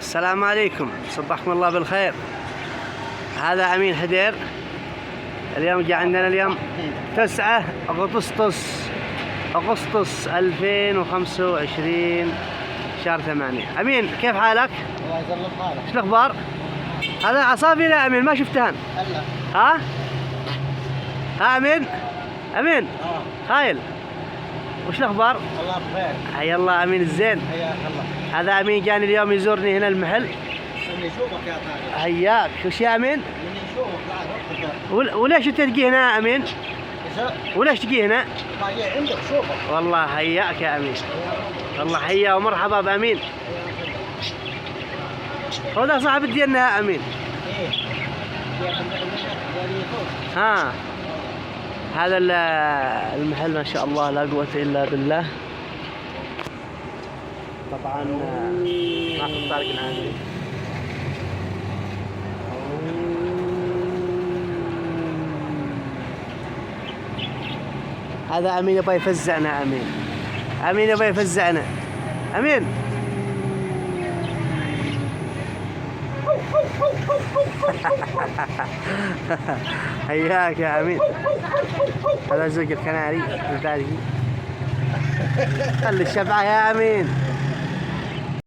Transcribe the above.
السلام عليكم، صبحكم الله بالخير. هذا أمين حدير. اليوم جاء عندنا اليوم 9 أغسطس 2025 شهر 8. أمين كيف حالك؟ الله يسلم حالك. ايش الأخبار؟ هذا عصافي لا أمين ما شفتهن. هلا. ها أمين؟ أمين خايل وش الأخبار؟ الله بخير. حيا الله أمين الزين. حياك الله. هذا أمين جاني اليوم يزورني هنا المحل. من يشوفك يا طارق. حياك. وش يا أمين؟ من يشوفك لا وليش أنت تجي هنا يا أمين؟ وليش تجي هنا؟ باقي عندك شوفك. والله حياك يا أمين. والله حيا ومرحبا بأمين. هذا صاحب الديانة يا أمين. ايه. ها هذا المحل ما شاء الله لا قوة إلا بالله. طبعا ناخذ طارق العامري. هذا أمين يبغى يفزعنا. أمين يبغى يفزعنا. أمين حياك يا أمين. هذا زوج الكناري البارقي. خلي الشبعة يا أمين.